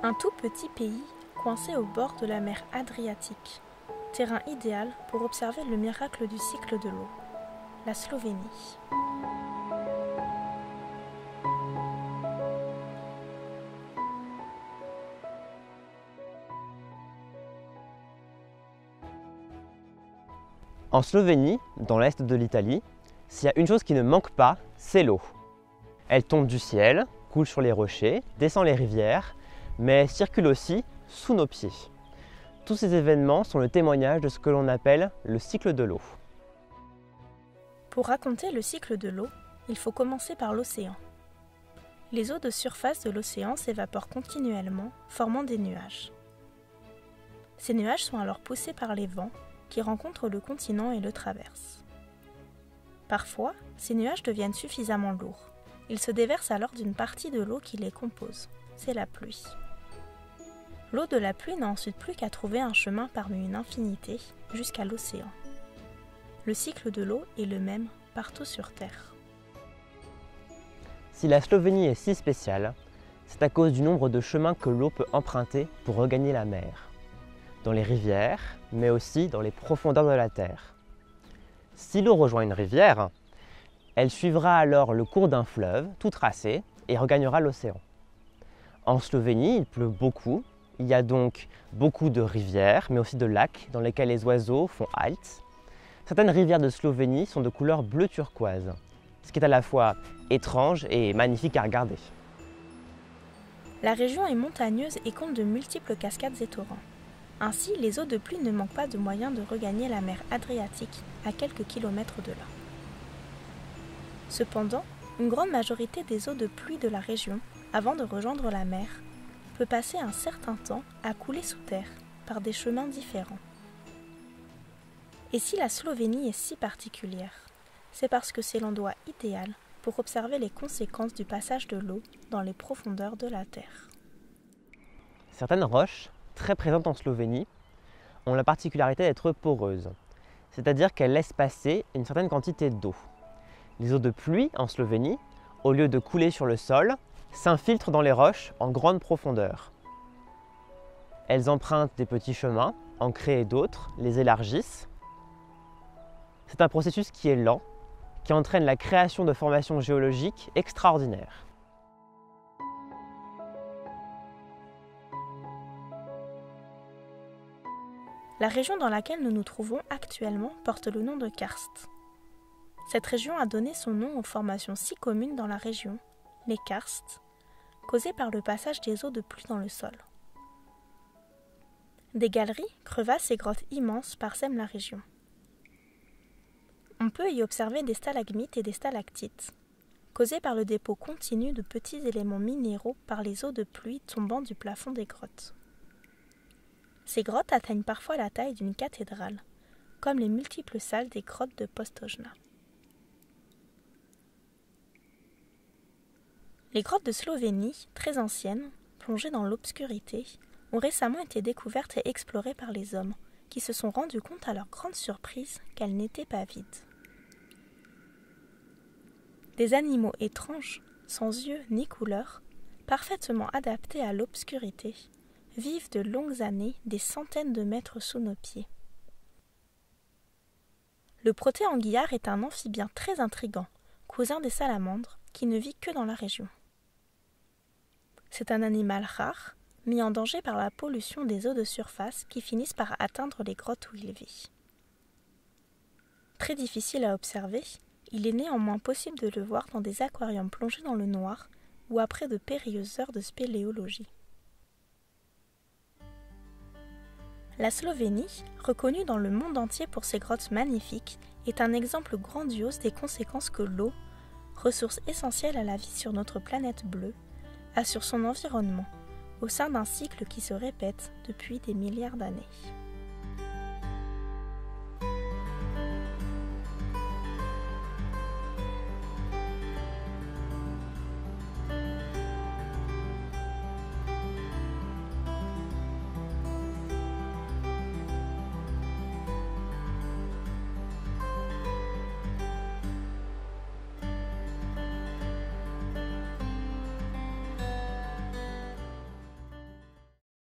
Un tout petit pays coincé au bord de la mer Adriatique, terrain idéal pour observer le miracle du cycle de l'eau, la Slovénie. En Slovénie, dans l'est de l'Italie, s'il y a une chose qui ne manque pas, c'est l'eau. Elle tombe du ciel, coule sur les rochers, descend les rivières, mais circule aussi sous nos pieds. Tous ces événements sont le témoignage de ce que l'on appelle le cycle de l'eau. Pour raconter le cycle de l'eau, il faut commencer par l'océan. Les eaux de surface de l'océan s'évaporent continuellement, formant des nuages. Ces nuages sont alors poussés par les vents qui rencontrent le continent et le traversent. Parfois, ces nuages deviennent suffisamment lourds. Ils se déversent alors d'une partie de l'eau qui les compose, c'est la pluie. L'eau de la pluie n'a ensuite plus qu'à trouver un chemin parmi une infinité jusqu'à l'océan. Le cycle de l'eau est le même partout sur Terre. Si la Slovénie est si spéciale, c'est à cause du nombre de chemins que l'eau peut emprunter pour regagner la mer. Dans les rivières, mais aussi dans les profondeurs de la terre. Si l'eau rejoint une rivière, elle suivra alors le cours d'un fleuve tout tracé et regagnera l'océan. En Slovénie, il pleut beaucoup. Il y a donc beaucoup de rivières, mais aussi de lacs dans lesquels les oiseaux font halte. Certaines rivières de Slovénie sont de couleur bleu turquoise, ce qui est à la fois étrange et magnifique à regarder. La région est montagneuse et compte de multiples cascades et torrents. Ainsi, les eaux de pluie ne manquent pas de moyens de regagner la mer Adriatique à quelques kilomètres de là. Cependant, une grande majorité des eaux de pluie de la région, avant de rejoindre la mer, peut passer un certain temps à couler sous terre par des chemins différents. Et si la Slovénie est si particulière, c'est parce que c'est l'endroit idéal pour observer les conséquences du passage de l'eau dans les profondeurs de la terre. Certaines roches, très présentes en Slovénie, ont la particularité d'être poreuses, c'est-à-dire qu'elles laissent passer une certaine quantité d'eau. Les eaux de pluie en Slovénie, au lieu de couler sur le sol, s'infiltrent dans les roches en grande profondeur. Elles empruntent des petits chemins, en créent d'autres, les élargissent. C'est un processus qui est lent, qui entraîne la création de formations géologiques extraordinaires. La région dans laquelle nous nous trouvons actuellement porte le nom de karst. Cette région a donné son nom aux formations si communes dans la région, les karsts, causées par le passage des eaux de pluie dans le sol. Des galeries, crevasses et grottes immenses parsèment la région. On peut y observer des stalagmites et des stalactites, causées par le dépôt continu de petits éléments minéraux par les eaux de pluie tombant du plafond des grottes. Ces grottes atteignent parfois la taille d'une cathédrale, comme les multiples salles des grottes de Postojna. Les grottes de Slovénie, très anciennes, plongées dans l'obscurité, ont récemment été découvertes et explorées par les hommes, qui se sont rendus compte à leur grande surprise qu'elles n'étaient pas vides. Des animaux étranges, sans yeux ni couleurs, parfaitement adaptés à l'obscurité, vivent de longues années des centaines de mètres sous nos pieds. Le protéanguillard est un amphibien très intrigant, cousin des salamandres, qui ne vit que dans la région. C'est un animal rare, mis en danger par la pollution des eaux de surface qui finissent par atteindre les grottes où il vit. Très difficile à observer, il est néanmoins possible de le voir dans des aquariums plongés dans le noir ou après de périlleuses heures de spéléologie. La Slovénie, reconnue dans le monde entier pour ses grottes magnifiques, est un exemple grandiose des conséquences que l'eau, ressource essentielle à la vie sur notre planète bleue, a sur son environnement, au sein d'un cycle qui se répète depuis des milliards d'années.